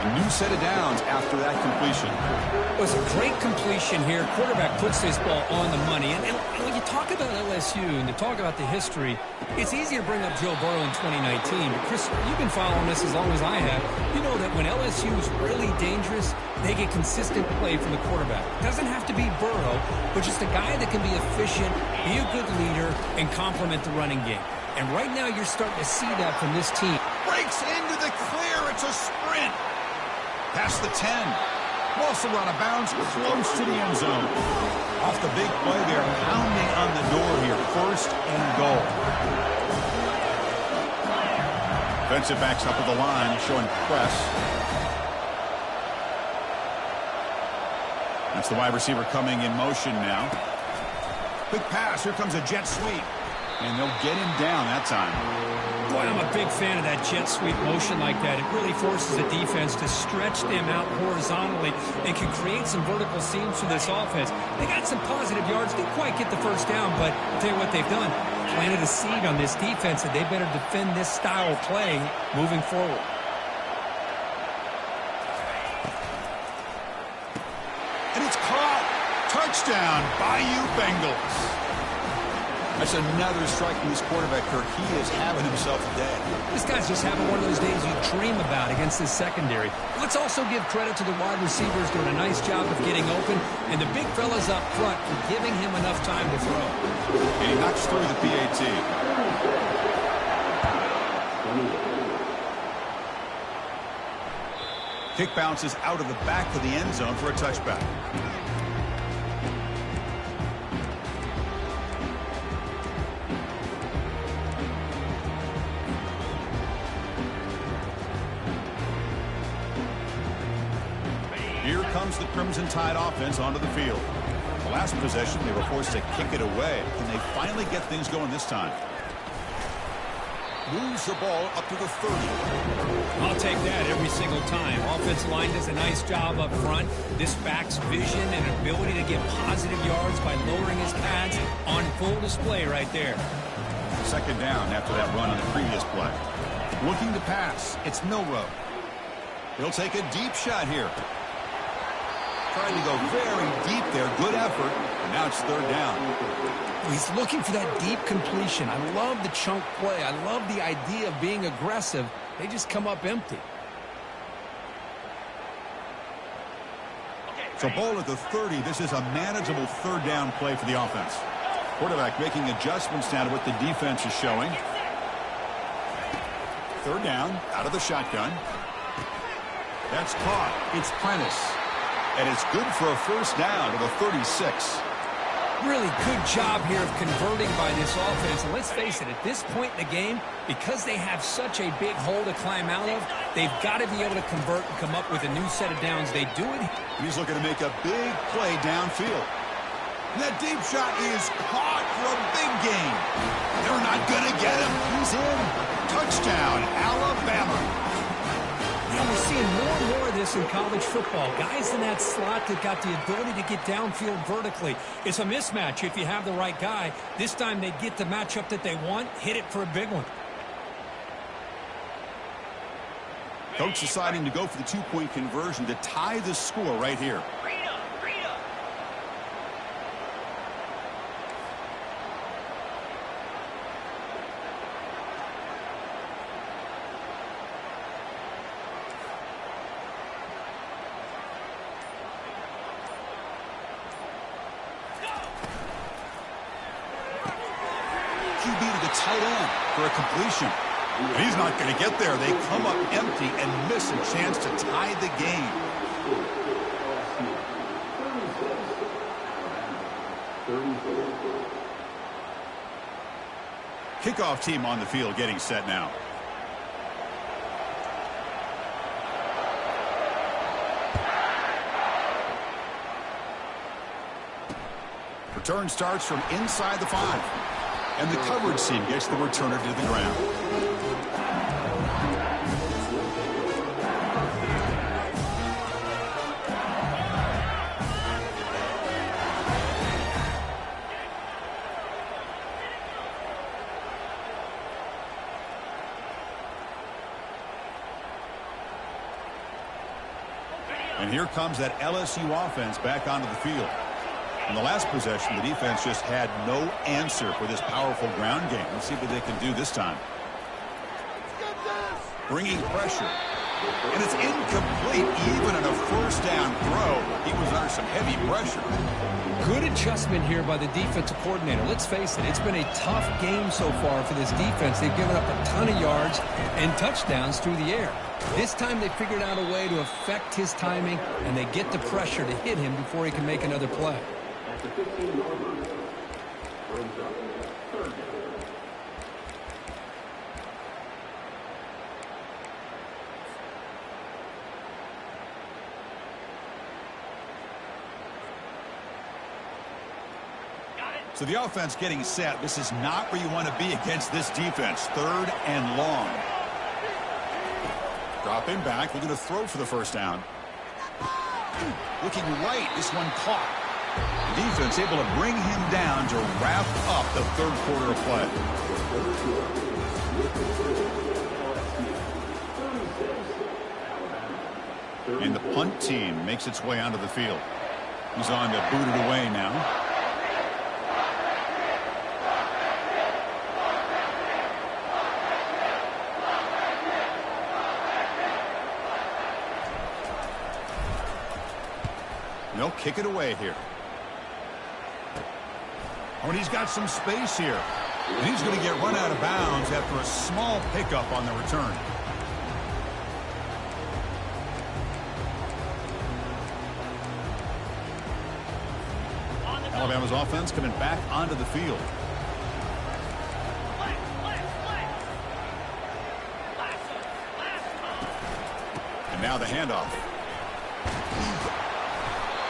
Speaker 1: A new set of downs after that completion.
Speaker 2: It was a great completion here. Quarterback puts this ball on the money. And when you talk about LSU and you talk about the history, it's easy to bring up Joe Burrow in 2019. But, Chris, you've been following this as long as I have. You know that when LSU is really dangerous, they get consistent play from the quarterback. It doesn't have to be Burrow, but just a guy that can be efficient, be a good leader, and complement the running game. And right now you're starting to see that from this team.
Speaker 1: Breaks into the clear. It's a sprint. Past the 10. Also out of bounds, close to the end zone. Off the big play, they're pounding on the door here. First and goal. Defensive backs up at the line, showing press. That's the wide receiver coming in motion now. Quick pass. Here comes a jet sweep. And they'll get him down that time.
Speaker 2: Boy, I'm a big fan of that jet sweep motion like that. It really forces the defense to stretch them out horizontally and can create some vertical seams for this offense. They got some positive yards. Didn't quite get the first down, but I'll tell you what they've done. Planted a seed on this defense, and they better defend this style of play moving forward.
Speaker 1: And it's caught. Touchdown, Bayou Bengals. That's another strike from this quarterback, Kirk. He is having himself a day.
Speaker 2: This guy's just having one of those days you dream about against this secondary. Let's also give credit to the wide receivers doing a nice job of getting open, and the big fellas up front for giving him enough time to throw.
Speaker 1: And he knocks through the PAT. Kick bounces out of the back of the end zone for a touchback. Here comes the Crimson Tide offense onto the field. The last possession, they were forced to kick it away. Can they finally get things going this time? Moves the ball up to the 30.
Speaker 2: I'll take that every single time. Offensive line does a nice job up front. This back's vision and ability to get positive yards by lowering his pads on full display right there.
Speaker 1: Second down after that run on the previous play. Looking to pass. It's Milroe. He'll take a deep shot here. Trying to go very deep there. Good effort. And now it's third down.
Speaker 2: He's looking for that deep completion. I love the chunk play. I love the idea of being aggressive. They just come up empty.
Speaker 1: So ball at the 30. This is a manageable third down play for the offense. Quarterback making adjustments now to what the defense is showing. Third down out of the shotgun. That's caught. It's Prentice. And it's good for a first down to the 36.
Speaker 2: Really good job here of converting by this offense. And let's face it, at this point in the game, because they have such a big hole to climb out of, they've got to be able to convert and come up with a new set of downs. They do it.
Speaker 1: He's looking to make a big play downfield. And that deep shot is caught for a big gain. They're not going to get him. He's in. Touchdown, Alabama.
Speaker 2: Yeah, we're seeing more and more of this in college football. Guys in that slot that got the ability to get downfield vertically. It's a mismatch if you have the right guy. This time they get the matchup that they want, hit it for a big one.
Speaker 1: Coach deciding to go for the two-point conversion to tie the score right here. QB to the tight end for a completion. And he's not going to get there. They come up empty and miss a chance to tie the game. Kickoff team on the field getting set now. Return starts from inside the 5. And the coverage team gets the returner to the ground. And here comes that LSU offense back onto the field. In the last possession, the defense just had no answer for this powerful ground game. Let's see what they can do this time. Bringing pressure. And it's incomplete even on a first down throw. He was under some heavy pressure.
Speaker 2: Good adjustment here by the defensive coordinator. Let's face it, it's been a tough game so far for this defense. They've given up a ton of yards and touchdowns through the air. This time they figured out a way to affect his timing, and they get the pressure to hit him before he can make another play.
Speaker 1: So the offense getting set. This is not where you want to be against this defense. 3rd and long. Dropping back, looking to throw for the first down. Looking right, this one caught. The defense able to bring him down to wrap up the 3rd quarter of play. And the punt team makes its way onto the field. He's on to boot it away now. They'll kick it away here. Oh, and he's got some space here. And he's going to get run out of bounds after a small pickup on the return. Alabama's offense coming back onto the field. And now the handoff.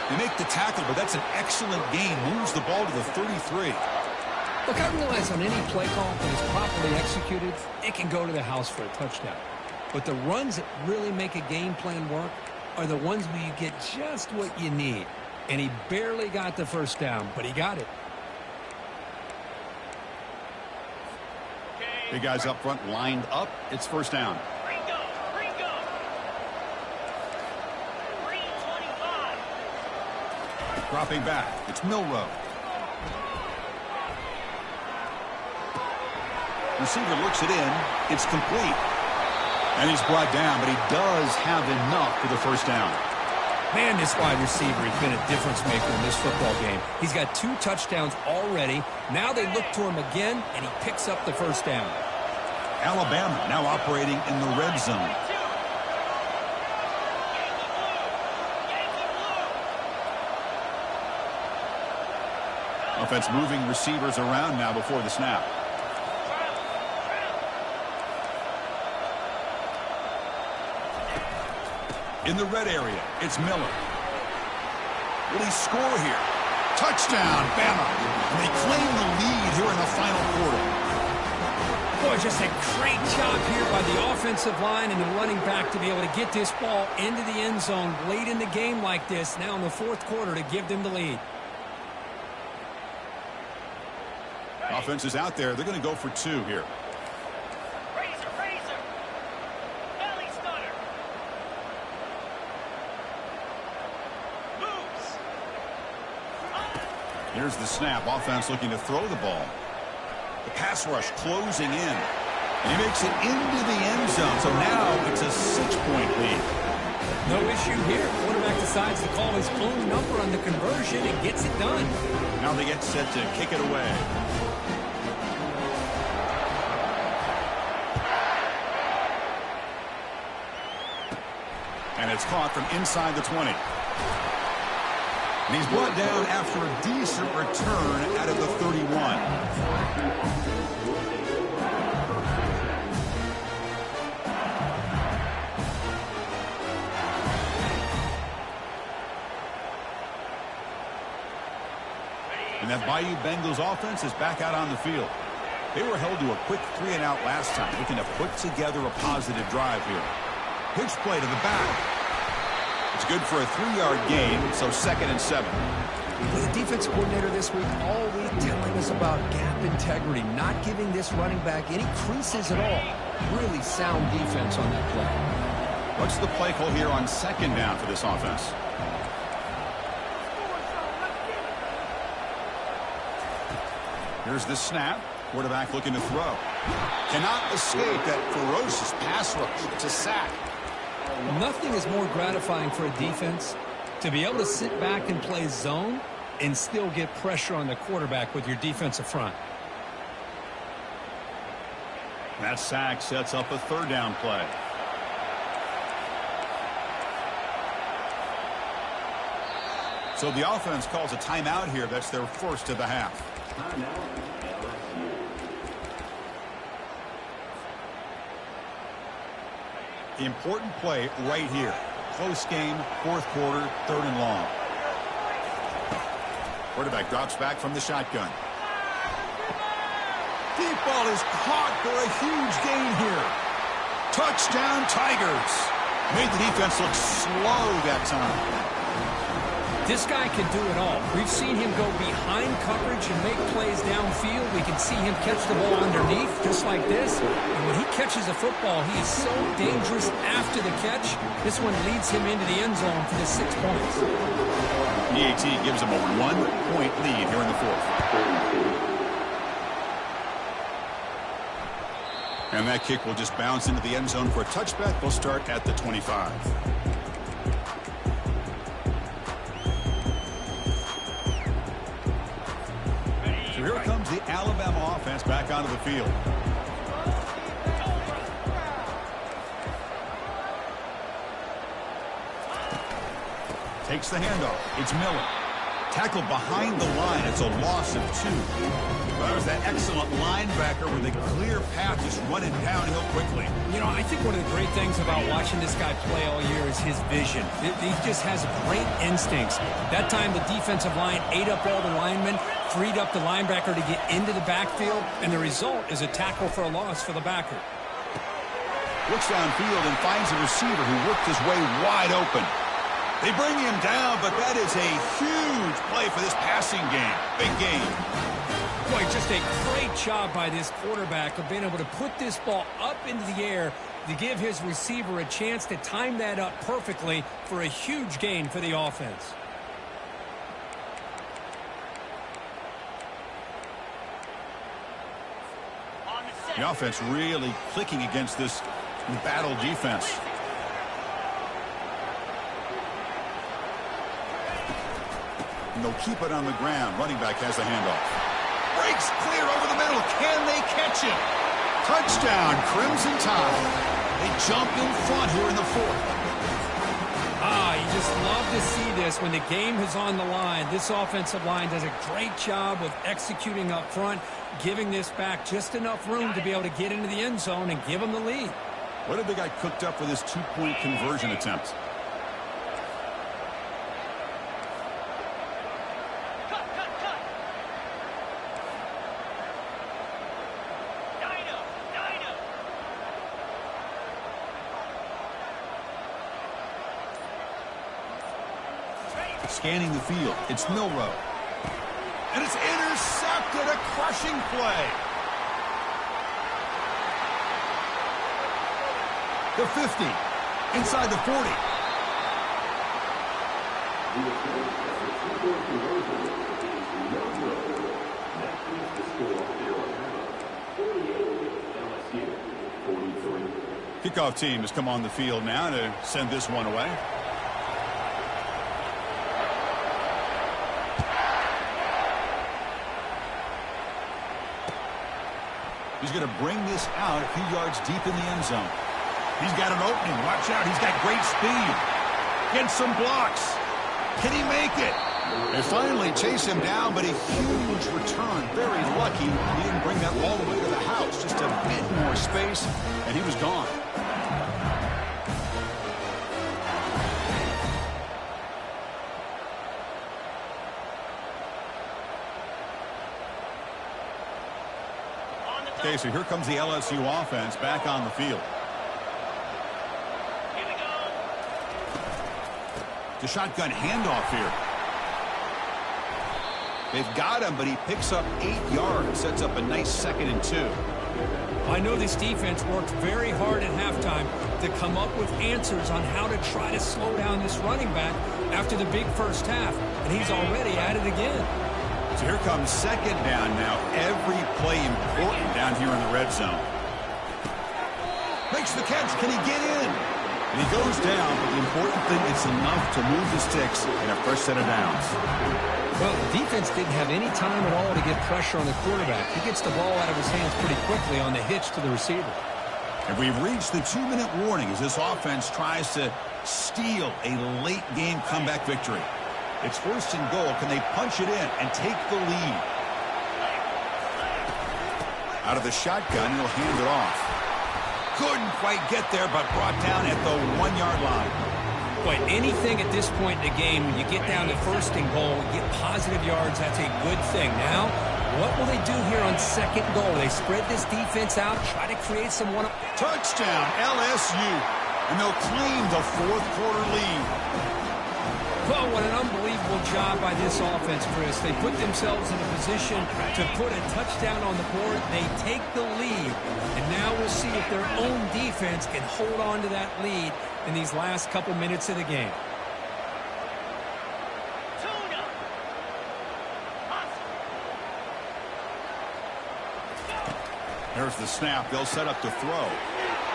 Speaker 1: They make the tackle, but that's an excellent gain. Moves the ball to the 33.
Speaker 2: Look, I realize on any play call that is properly executed, it can go to the house for a touchdown. But the runs that really make a game plan work are the ones where you get just what you need. And he barely got the first down, but he got it.
Speaker 1: Big guys up front lined up. It's first down. Dropping back. It's Milrow. Receiver looks it in. It's complete. And he's brought down, but he does have enough for the first down.
Speaker 2: Man, this wide receiver has been a difference maker in this football game. He's got 2 touchdowns already. Now they look to him again, and he picks up the first down.
Speaker 1: Alabama now operating in the red zone. Offense moving receivers around now before the snap. In the red area, it's Miller. Will he score here? Touchdown, Bama. And they claim the lead here in the final quarter.
Speaker 2: Boy, just a great job here by the offensive line and the running back to be able to get this ball into the end zone late in the game like this, now in the 4th quarter, to give them the lead.
Speaker 1: Offense is out there. They're going to go for 2 here.
Speaker 3: Razor. Belly stunner. Moves.
Speaker 1: Here's the snap. Offense looking to throw the ball. The pass rush closing in. And he makes it into the end zone. So now it's a 6-point lead.
Speaker 2: No issue here. Quarterback decides to call his own number on the conversion and gets it done.
Speaker 1: Now they get set to kick it away. And it's caught from inside the 20. And he's brought down after a decent return out of the 31. And that Bayou Bengals offense is back out on the field. They were held to a quick 3-and-out last time, looking to put together a positive drive here. Pitch play to the back. It's good for a 3-yard gain, so 2nd and 7.
Speaker 2: Well, the defense coordinator this week all week telling us about gap integrity, not giving this running back any creases at all. Really sound defense on that play.
Speaker 1: What's the play call here on second down for this offense? Here's the snap. Quarterback looking to throw. Cannot escape that ferocious pass rush. It's a sack.
Speaker 2: Nothing is more gratifying for a defense to be able to sit back and play zone and still get pressure on the quarterback with your defensive front.
Speaker 1: That sack sets up a third down play. So the offense calls a timeout here. That's their first of the half. Important play right here. Close game, fourth quarter, third and long. Quarterback drops back from the shotgun. Deep ball is caught for a huge gain here. Touchdown, Tigers. Made the defense look slow that time.
Speaker 2: This guy can do it all. We've seen him go behind coverage and make plays downfield. We can see him catch the ball underneath, just like this. And when he catches a football, he is so dangerous after the catch. This one leads him into the end zone for the 6 points.
Speaker 1: EAT gives him a 1-point lead here in the fourth. And that kick will just bounce into the end zone for a touchback. We'll start at the 25. So here comes the Alabama offense back onto the field. Takes the handoff. It's Miller. Tackled behind the line. It's a loss of 2. Well, there's that excellent linebacker with a clear path just running downhill quickly.
Speaker 2: You know, I think one of the great things about watching this guy play all year is his vision. He just has great instincts. That time, the defensive line ate up all the linemen, freed up the linebacker to get into the backfield, and the result is a tackle for a loss for the backer.
Speaker 1: Looks downfield and finds a receiver who worked his way wide open. They bring him down, but that is a huge play for this passing game. Big game.
Speaker 2: Boy, just a great job by this quarterback of being able to put this ball up into the air to give his receiver a chance to time that up perfectly for a huge gain for the offense.
Speaker 1: The offense really clicking against this battle defense. And they'll keep it on the ground. Running back has the handoff. Breaks clear over the middle. Can they catch him? Touchdown, Crimson Tide. They jump in front here in the fourth.
Speaker 2: You just love to see this when the game is on the line. This offensive line does a great job of executing up front, giving this back just enough room to be able to get into the end zone and give them the lead.
Speaker 1: What have they got cooked up for this 2-point conversion attempt? Scanning the field. It's Milrow. And it's intercepted. A crushing play. The 50. Inside the 40. Kickoff team has come on the field now to send this one away. He's going to bring this out a few yards deep in the end zone. He's got an opening. Watch out. He's got great speed. Gets some blocks. Can he make it? They finally chase him down, but a huge return. Very lucky he didn't bring that all the way to the house. Just a bit more space, and he was gone. Okay, so here comes the LSU offense back on the field.
Speaker 3: Here we go.
Speaker 1: The shotgun handoff here. They've got him, but he picks up 8 yards. Sets up a nice 2nd and 2.
Speaker 2: I know this defense worked very hard at halftime to come up with answers on how to try to slow down this running back after the big first half, and he's already at it again.
Speaker 1: So here comes second down now. Every play important down here in the red zone. Makes the catch. Can he get in? And he goes down, but the important thing, it's enough to move the sticks in a first set of downs.
Speaker 2: Well, the defense didn't have any time at all to get pressure on the quarterback. He gets the ball out of his hands pretty quickly on the hitch to the receiver.
Speaker 1: And we've reached the 2-minute warning as this offense tries to steal a late game comeback victory. It's first and goal. Can they punch it in and take the lead? Out of the shotgun, he'll hand it off. Couldn't quite get there, but brought down at the 1-yard line.
Speaker 2: Boy, anything at this point in the game, when you get down to first and goal, get positive yards, that's a good thing. Now, what will they do here on second goal? They spread this defense out, try to create some one.
Speaker 1: Touchdown, LSU. And they'll claim the fourth quarter lead.
Speaker 2: Well, what an unbelievable job by this offense, Chris. They put themselves in a position to put a touchdown on the board. They take the lead. And now we'll see if their own defense can hold on to that lead in these last couple minutes of the game.
Speaker 1: There's the snap. They'll set up to throw.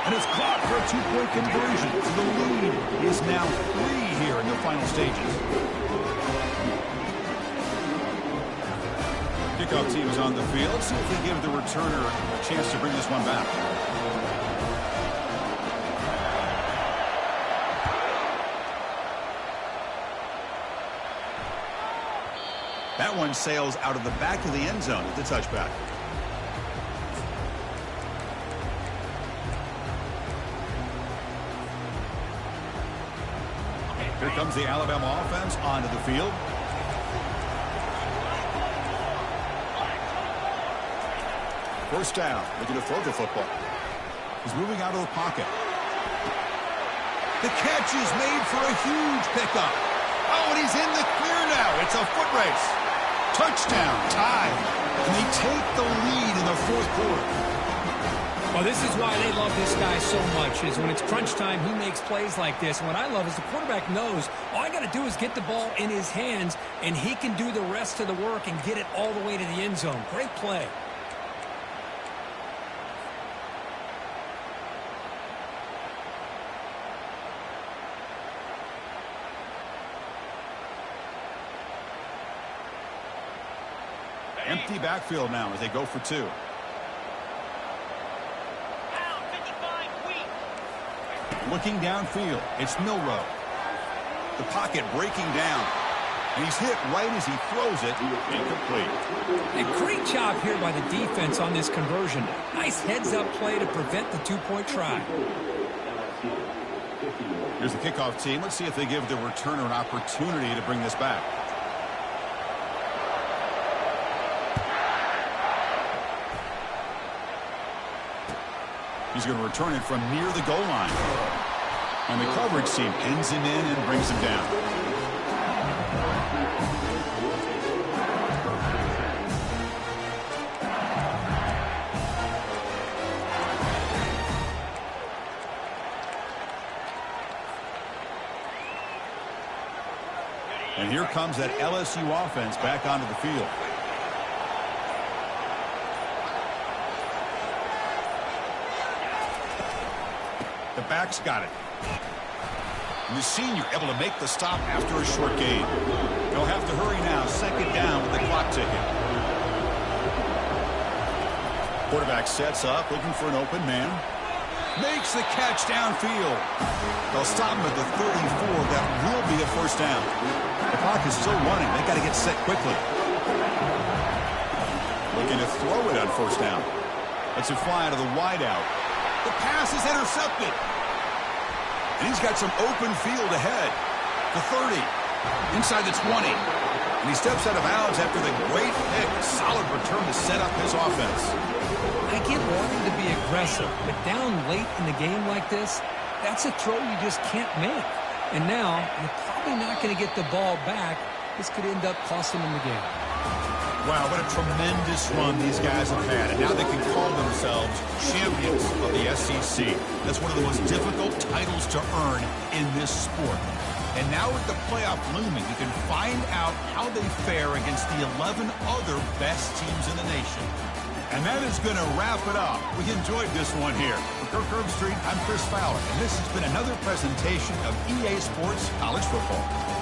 Speaker 1: And it's caught for a two-point conversion. The lead is now 3 here in the final stages. Kickoff team is on the field. See if they give the returner a chance to bring this one back. That one sails out of the back of the end zone with the touchback. Here comes the Alabama offense onto the field. First down, looking to throw the football. He's moving out of the pocket. The catch is made for a huge pickup. Oh, and he's in the clear now. It's a foot race. Touchdown, tied. And they take the lead in the fourth quarter.
Speaker 2: Well, this is why they love this guy so much, is when it's crunch time, he makes plays like this. And what I love is the quarterback knows all I got to do is get the ball in his hands, and he can do the rest of the work and get it all the way to the end zone. Great play.
Speaker 1: Empty backfield now as they go for 2. Looking downfield, it's Milrow. The pocket breaking down. And he's hit right as he throws it. Incomplete.
Speaker 2: A great job here by the defense on this conversion. Nice heads-up play to prevent the two-point try.
Speaker 1: Here's the kickoff team. Let's see if they give the returner an opportunity to bring this back. He's going to return it from near the goal line. And the coverage team pins him in and brings him down. And here comes that LSU offense back onto the field. The back's got it. And the senior able to make the stop after a short gain. They'll have to hurry now. Second down with the clock ticking. Quarterback sets up, looking for an open man. Makes the catch downfield. They'll stop him at the 34. That will be a first down. The clock is still running. They got to get set quickly. Looking to throw it on first down. Lets it fly to the wideout. The pass is intercepted. And he's got some open field ahead. The 30. Inside the 20. And he steps out of bounds after the great pick. Solid return to set up his offense.
Speaker 2: I get wanting to be aggressive, but down late in the game like this, that's a throw you just can't make. And now, you're probably not going to get the ball back. This could end up costing him the game.
Speaker 1: Wow, what a tremendous run these guys have had, and now they can call themselves champions of the SEC. That's one of the most difficult titles to earn in this sport. And now with the playoff looming, you can find out how they fare against the 11 other best teams in the nation. And that is going to wrap it up. We enjoyed this one here. For Kirk Herbstreit, I'm Chris Fowler, and this has been another presentation of EA Sports College Football.